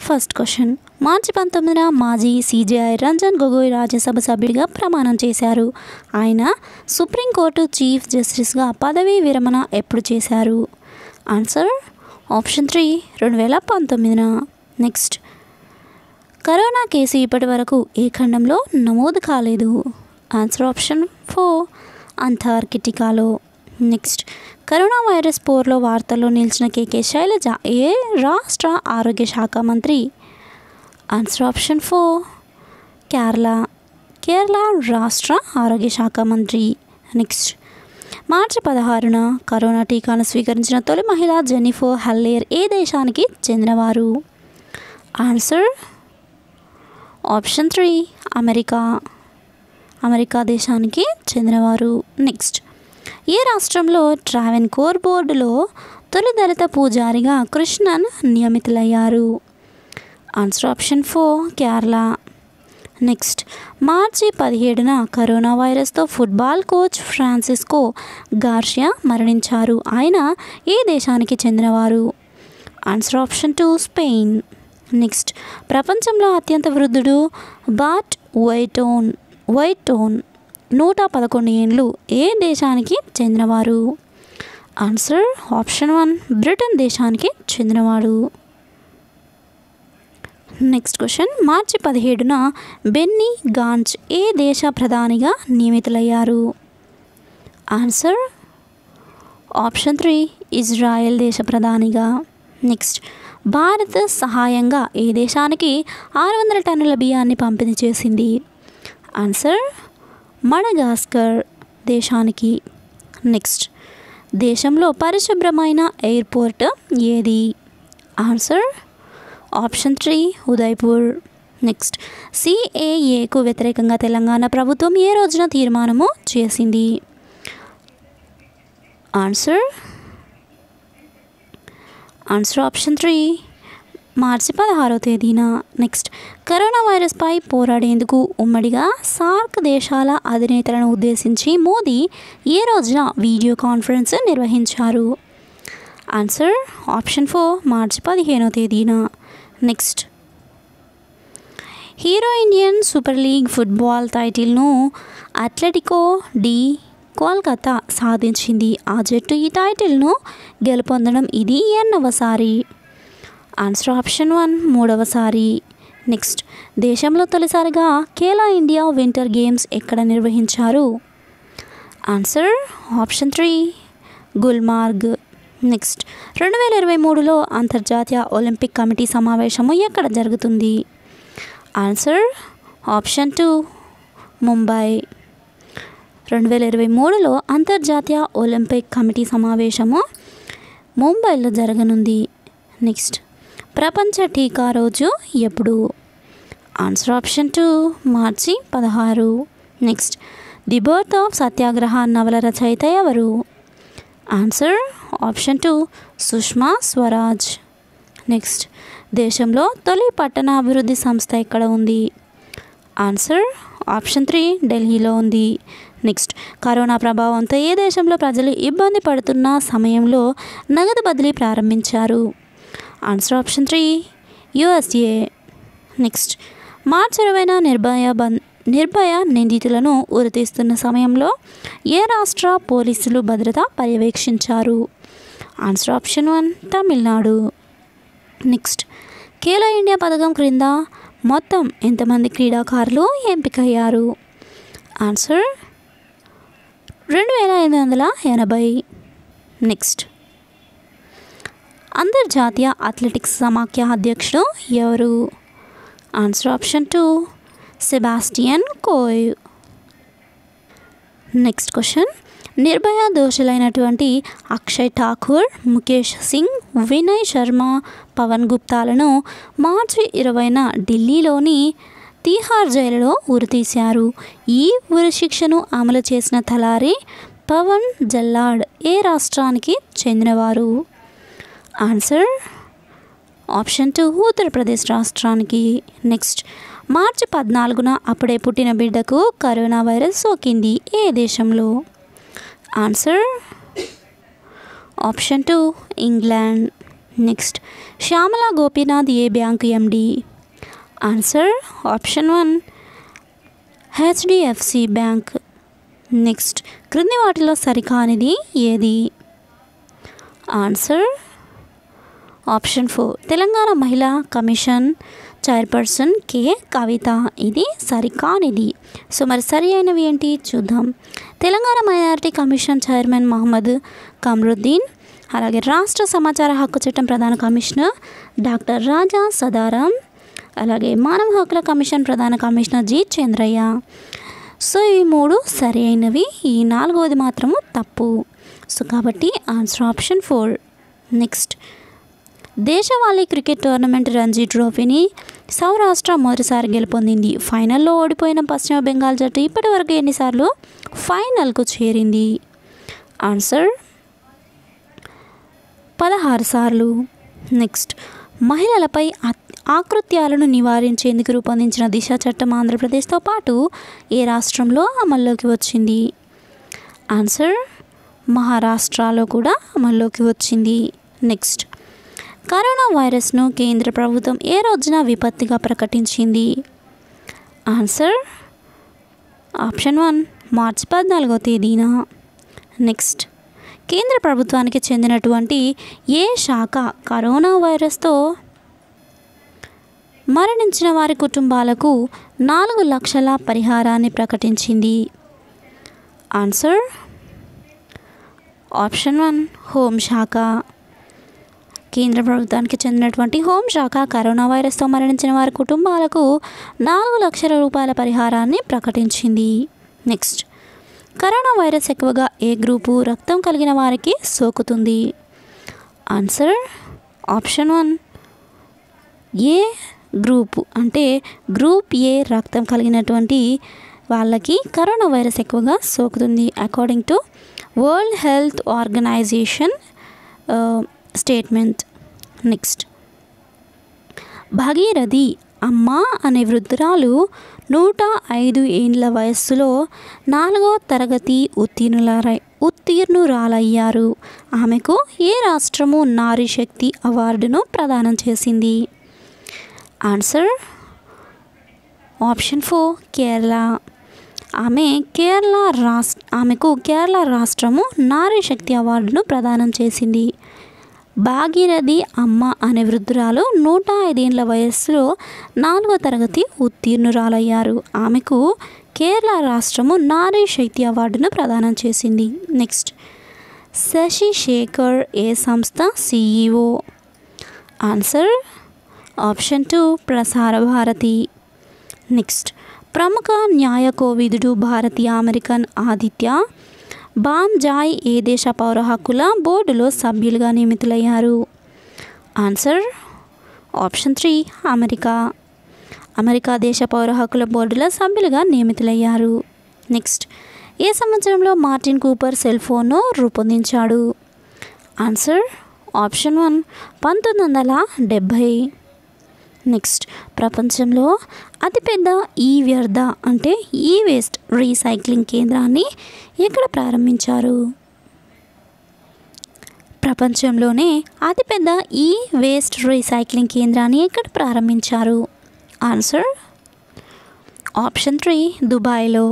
First question. మార్చి 19న మాజీ CJI Ranjan Gogoi Rajya Sabha సభ్యుడిగా ప్రమాణం చేశారు. ఆయన సుప్రీంకోర్టు చీఫ్ జస్టిస్గా పదవీ విరమణ ఎప్పుడు చేశారు? ఆన్సర్ ఆప్షన్ 3 2019న. నెక్స్ట్, కరోనా కేసు ఇప్పటి వరకు ఏ ఖండంలో నమోదు కాలేదు? ఆన్సర్ ఆప్షన్ 4 అంటార్కిటికాలో. నెక్స్ట్, కరోనా వైరస్ పోర్లో వార్తల్లో నిలిచిన కేకే శైలజ ఏ రాష్ట్ర ఆరోగ్య శాఖ మంత్రి? ఆన్సర్ ఆప్షన్ 4 కేరళ రాష్ట్ర ఆరోగ్య శాఖ మంత్రి. నెక్స్ట్, మార్చి 16న కరోనా టీకాను స్వీకరించిన తొలి మహిళ జెన్నిఫర్ హల్లెర్ ఏ దేశానికి చెందినవారు? ఆన్సర్ ఆప్షన్ 3 అమెరికా దేశానికి చెందినవారు. నెక్స్ట్, ఏ రాష్ట్రంలో ట్రావెన్కోర్ బోర్డులో తొలి దళిత పూజారిగా కృష్ణన్ నియమితులయ్యారు? Answer option 4 Kerala. నెక్స్ట్, మార్చి 17న కరోనా వైరస్తో ఫుట్బాల్ కోచ్ ఫ్రాన్సిస్కో గార్సియా మరణించారు. ఆయన ఏ దేశానికి చెందినవారు? Answer option 2 Spain. నెక్స్ట్, ప్రపంచంలో అత్యంత వృద్ధుడు బాట్ వైటోన్ 111 ఏండ్లు ఏ దేశానికి చెందినవారు? ఆన్సర్ ఆప్షన్ 1 బ్రిటన్ దేశానికి చెందినవాడు. Next question. మార్చి 17న బెన్నీ గాంట్జ్ ఏ దేశ ప్రధానిగా నియమితులయ్యారు? ఆన్సర్ ఆప్షన్ 3 ఇజ్రాయెల్ దేశ ప్రధానిగా. నెక్స్ట్, భారత్ సహాయంగా ఏ దేశానికి 600 టన్నుల బియ్యాన్ని పంపిణీ చేసింది? ఆన్సర్ మడగాస్కర్ దేశానికి. నెక్స్ట్, దేశంలో పరిశుభ్రమైన ఎయిర్పోర్ట్ ఏది? Answer option 3 Udaipur. నెక్స్ట్, సిఏఏకు వ్యతిరేకంగా తెలంగాణ ప్రభుత్వం ఏ రోజున తీర్మానము చేసింది? ఆన్సర్ ఆప్షన్ 3 మార్చి 16వ తేదీన. నెక్స్ట్, కరోనా వైరస్పై పోరాడేందుకు ఉమ్మడిగా సార్క్ దేశాల అధినేతలను ఉద్దేశించి మోదీ ఏ రోజున వీడియో కాన్ఫరెన్స్ నిర్వహించారు? ఆన్సర్ ఆప్షన్ 4 మార్చి 15వ తేదీన. Next, Hero Indian Super League football టైటిల్ను అథ్లెటికో డి కోల్కతా సాధించింది. ఆ జట్టు ఈ టైటిల్ను గెలుపొందడం ఇది ఎన్నవసారి? ఆన్సర్ ఆప్షన్ 1 మూడవసారి. నెక్స్ట్, దేశంలో తొలిసారిగా ఖేలో ఇండియా వింటర్ గేమ్స్ ఎక్కడ నిర్వహించారు? Answer option 3 Gulmarg. నెక్స్ట్, 2023లో అంతర్జాతీయ ఒలింపిక్ కమిటీ సమావేశము ఎక్కడ జరుగుతుంది? Answer option 2 Mumbai. 2023లో అంతర్జాతీయ ఒలింపిక్ కమిటీ సమావేశము ముంబైలో జరగనుంది. నెక్స్ట్, ప్రపంచ టీకా రోజు ఎప్పుడు? ఆన్సర్ ఆప్షన్ 2 మార్చి 16. Next, the birth of Satyagraha నవల రచయిత ఎవరు? Answer option 2 Sushma Swaraj. Next, దేశంలో తొలి పట్టణాభివృద్ధి సంస్థ ఎక్కడ ఉంది? ఆన్సర్ ఆప్షన్ 3 ఢిల్లీలో ఉంది. నెక్స్ట్, కరోనా ప్రభావంతో ఏ దేశంలో ప్రజలు ఇబ్బంది పడుతున్న సమయంలో నగదు బదిలీ ప్రారంభించారు? Answer option 3 USA. నెక్స్ట్, మార్చి 20న నిర్భయ నిందితులను ఉరితీస్తున్న సమయంలో ఏ రాష్ట్ర పోలీసులు భద్రత పర్యవేక్షించారు? Answer option 1 Tamil Nadu. Next, Khelo India పథకం క్రింద మొత్తం ఎంతమంది క్రీడాకారులు ఎంపికయ్యారు? ఆన్సర్ 2580. నెక్స్ట్, అంతర్జాతీయ అథ్లెటిక్స్ సమాఖ్య అధ్యక్షుడు ఎవరు? Answer option 2 Sebastian Coe. Next question. Nirbhaya దోషులైనటువంటి అక్షయ్ ఠాకూర్, ముఖేష్ సింగ్, వినయ్ శర్మ, పవన్ గుప్తాలను మార్చి 20న ఢిల్లీలోని తీహార్ జైలులో ఉరితీశారు. ఈ ఉరిశిక్షను అమలు చేసిన తలారి పవన్ జల్లాడ్ ఏ రాష్ట్రానికి చెందినవారు? ఆన్సర్ ఆప్షన్ 2 ఉత్తరప్రదేశ్ రాష్ట్రానికి. నెక్స్ట్, మార్చి 14న అప్పుడే పుట్టిన బిడ్డకు కరోనా వైరస్ సోకింది ఏ దేశంలో? Answer option 2 England. Next Shyamala Gopinath ఏ bank MD? Answer option 1 HDFC bank. Next క్రింది వాటిలో సరికానిది ఏది? ఆన్సర్ ఆప్షన్ 4 తెలంగాణ మహిళా కమిషన్ చైర్పర్సన్ కె కవిత. ఇది సరికానిది. సో మరి సరి అయినవి ఏంటి చూద్దాం. Telangana minority commission chairman Mohammed Qamaruddin, అలాగే రాష్ట్ర సమాచార హక్కు చట్టం ప్రధాన కమిషనర్ డాక్టర్ రాజా సదారాం, అలాగే మానవ హక్కుల కమిషన్ ప్రధాన కమిషనర్ జి చంద్రయ్య. సో ఈ 3 సరి అయినవి, ఈ 4వది మాత్రము తప్పు. సో కాబట్టి ఆన్సర్ ఆప్షన్ 4. నెక్స్ట్ దేశవాళీ క్రికెట్ టోర్నమెంట్ రంజీ ట్రోఫీని సౌరాష్ట్ర మొదటిసారి గెలుపొందింది. ఫైనల్లో ఓడిపోయిన పశ్చిమ బెంగాల్ జట్టు ఇప్పటి వరకు ఎన్నిసార్లు ఫైనల్కు చేరింది? ఆన్సర్ 16 సార్లు. నెక్స్ట్ మహిళలపై ఆకృత్యాలను నివారించేందుకు రూపొందించిన దిశ చట్టం ఆంధ్రప్రదేశ్తో పాటు ఏ రాష్ట్రంలో అమల్లోకి వచ్చింది? ఆన్సర్ మహారాష్ట్రలో కూడా అమల్లోకి వచ్చింది. నెక్స్ట్ కరోనా వైరస్ను కేంద్ర ప్రభుత్వం ఏ రోజున విపత్తిగా ప్రకటించింది? ఆన్సర్ ఆప్షన్ 1 మార్చి 14వ తేదీన. నెక్స్ట్ కేంద్ర ప్రభుత్వానికి చెందినటువంటి ఏ శాఖ కరోనా వైరస్తో మరణించిన వారి కుటుంబాలకు 4 లక్షల పరిహారాన్ని ప్రకటించింది? ఆన్సర్ ఆప్షన్ 1 హోంశాఖ. కేంద్ర ప్రభుత్వానికి చెందినటువంటి హోంశాఖ కరోనా వైరస్తో మరణించిన వారి కుటుంబాలకు 4 లక్షల రూపాయల పరిహారాన్ని ప్రకటించింది. నెక్స్ట్ కరోనా వైరస్ ఎక్కువగా ఏ గ్రూపు రక్తం కలిగిన వారికి సోకుతుంది? ఆన్సర్ ఆప్షన్ 1 ఏ గ్రూపు, అంటే గ్రూప్ ఏ రక్తం కలిగినటువంటి వాళ్ళకి కరోనా వైరస్ ఎక్కువగా సోకుతుంది according to World Health Organization statement. Next Bhagirathi Amma అనే వృద్ధురాలు 105 ఏండ్ల వయస్సులో 4వ తరగతి ఉత్తీర్ణురాలయ్యారు. ఆమెకు ఏ రాష్ట్రము నారీ శక్తి అవార్డును ప్రదానం చేసింది? Answer option 4 Kerala. ఆమెకు కేరళ రాష్ట్రము నారీ శక్తి అవార్డును ప్రదానం చేసింది. భాగీరథి అమ్మ అనే వృద్ధురాలు 105 ఏండ్ల వయస్సులో 4వ తరగతి ఉత్తీర్ణురాలయ్యారు. ఆమెకు కేరళ రాష్ట్రము నారీ శక్తి అవార్డును ప్రదానం చేసింది. నెక్స్ట్ శశి శేఖర్ ఏ సంస్థ CEO? Answer option 2 Prasar Bharati. Next ప్రముఖ న్యాయ కోవిదుడు భారతీయ అమెరికన్ ఆదిత్య బాంజాయ్ ఏ దేశ పౌర హక్కుల బోర్డులో సభ్యులుగా నియమితులయ్యారు? ఆన్సర్ ఆప్షన్ 3 అమెరికా దేశ పౌర హక్కుల బోర్డులో సభ్యులుగా నియమితులయ్యారు. నెక్స్ట్ ఏ సంవత్సరంలో మార్టిన్ కూపర్ సెల్ ఫోన్ను రూపొందించాడు? Answer option 1 1970. నెక్స్ట్ ప్రపంచంలో అతిపెద్ద వ్యర్థ అంటే వేస్ట్ రీసైక్లింగ్ కేంద్రాన్ని ఎక్కడ ప్రారంభించారు? ప్రపంచంలోనే అతిపెద్ద వేస్ట్ రీసైక్లింగ్ కేంద్రాన్ని ఎక్కడ ప్రారంభించారు? ఆన్సర్ ఆప్షన్ 3 దుబాయ్లో.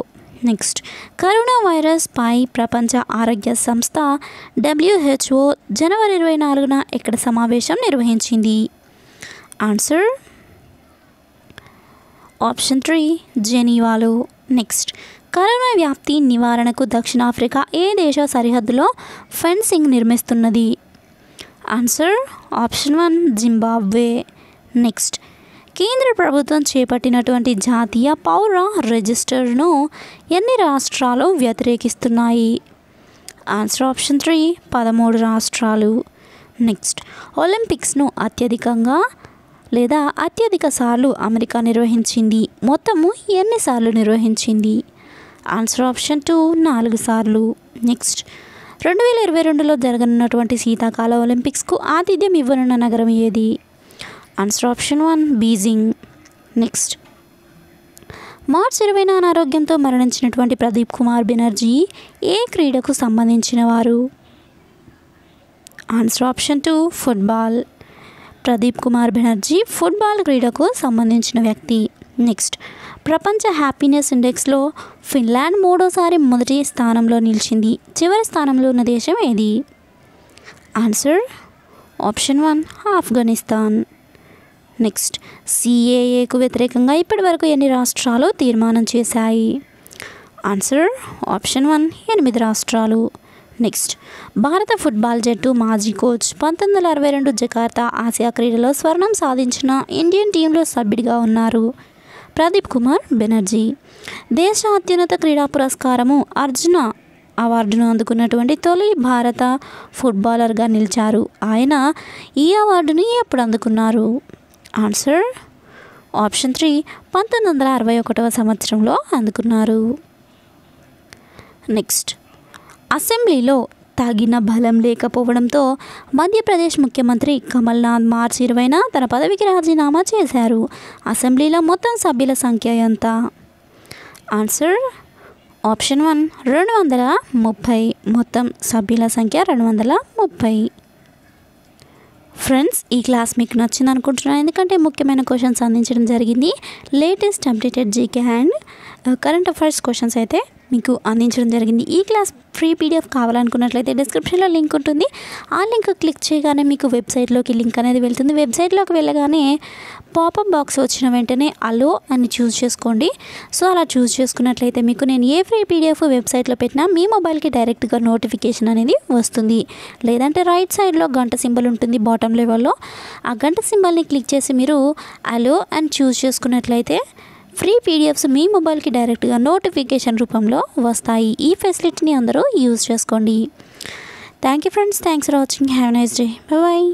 నెక్స్ట్ కరోనా వైరస్ పై ప్రపంచ ఆరోగ్య సంస్థ WHO జనవరి 24న ఎక్కడ సమావేశం నిర్వహించింది? ఆన్సర్ ఆప్షన్ 3 జెనీవాలో. నెక్స్ట్ కరోనా వ్యాప్తి నివారణకు దక్షిణాఫ్రికా ఏ దేశ సరిహద్దులో ఫెన్సింగ్ నిర్మిస్తున్నది? Answer option 1 Zimbabwe. నెక్స్ట్ కేంద్ర ప్రభుత్వం చేపట్టినటువంటి జాతీయ పౌర రిజిస్టర్ను ఎన్ని రాష్ట్రాలు వ్యతిరేకిస్తున్నాయి? ఆన్సర్ ఆప్షన్ 3 13 రాష్ట్రాలు. నెక్స్ట్ ఒలింపిక్స్ను అత్యధిక సార్లు అమెరికా నిర్వహించింది. మొత్తము ఎన్నిసార్లు నిర్వహించింది? ఆన్సర్ ఆప్షన్ 2 4 సార్లు. నెక్స్ట్ 2022లో జరగనున్నటువంటి శీతాకాల ఒలింపిక్స్కు ఆతిథ్యం ఇవ్వనున్న నగరం ఏది? Answer option 1 Beijing. నెక్స్ట్ మార్చి 20న అనారోగ్యంతో మరణించినటువంటి ప్రదీప్ కుమార్ బెనర్జీ ఏ క్రీడకు సంబంధించిన వారు? Answer option 2 football. Pradeep Kumar Banerjee football క్రీడకు సంబంధించిన వ్యక్తి. నెక్స్ట్, ప్రపంచ హ్యాపీనెస్ ఇండెక్స్లో ఫిన్లాండ్ మూడోసారి మొదటి స్థానంలో నిలిచింది. చివరి స్థానంలో ఉన్న దేశం ఏది? Answer option 1 Afghanistan. నెక్స్ట్, సిఏఏకు వ్యతిరేకంగా ఇప్పటివరకు ఎన్ని రాష్ట్రాలు తీర్మానం చేశాయి? ఆన్సర్ ఆప్షన్ 1 8 రాష్ట్రాలు. నెక్స్ట్, భారత ఫుట్బాల్ జట్టు మాజీ కోచ్ 1962 జకార్తా ఆసియా క్రీడలో స్వర్ణం సాధించిన ఇండియన్ టీంలో సభ్యుడిగా ఉన్నారు. ప్రదీప్ కుమార్ బెనర్జీ దేశ అత్యున్నత క్రీడా పురస్కారము అర్జున అవార్డును అందుకున్నటువంటి తొలి భారత ఫుట్బాలర్గా నిలిచారు. ఆయన ఈ అవార్డుని ఎప్పుడు అందుకున్నారు? ఆన్సర్ ఆప్షన్ 3 1961 సంవత్సరంలో అందుకున్నారు. నెక్స్ట్, అసెంబ్లీలో తగిన బలం లేకపోవడంతో మధ్యప్రదేశ్ ముఖ్యమంత్రి కమల్నాథ్ మార్చి 20న తన పదవికి రాజీనామా చేశారు. అసెంబ్లీలో మొత్తం సభ్యుల సంఖ్య ఎంత? Answer option 1 230. మొత్తం సభ్యుల సంఖ్య 230. ఫ్రెండ్స్, ఈ క్లాస్ మీకు నచ్చింది అనుకుంటున్నాను. ఎందుకంటే ముఖ్యమైన క్వశ్చన్స్ అందించడం జరిగింది. Latest updated GK and current affairs questions అయితే మీకు అందించడం జరిగింది. ఈ క్లాస్ ఫ్రీ పీడిఎఫ్ కావాలనుకున్నట్లయితే డిస్క్రిప్షన్లో లింక్ ఉంటుంది. ఆ లింక్ క్లిక్ చేయగానే మీకు వెబ్సైట్లోకి లింక్ అనేది వెళ్తుంది. వెబ్సైట్లోకి వెళ్ళగానే పాపప్ బాక్స్ వచ్చిన వెంటనే అలో అని చూస్ చేసుకోండి. సో అలా చూస్ చేసుకున్నట్లయితే మీకు నేను ఏ ఫ్రీ పీడిఎఫ్ వెబ్సైట్లో పెట్టినా మీ మొబైల్కి డైరెక్ట్గా నోటిఫికేషన్ అనేది వస్తుంది. లేదంటే రైట్ సైడ్లో గంట సింబల్ ఉంటుంది బాటమ్ లెవెల్లో. ఆ గంట సింబల్ని క్లిక్ చేసి మీరు అలో అని చూస్ చేసుకున్నట్లయితే ఫ్రీ పీడిఎఫ్స్ మీ మొబైల్కి డైరెక్ట్గా నోటిఫికేషన్ రూపంలో వస్తాయి. ఈ ఫెసిలిటీని అందరూ యూజ్ చేసుకోండి. Thank you friends. Thanks for watching. Have a nice day. Bye.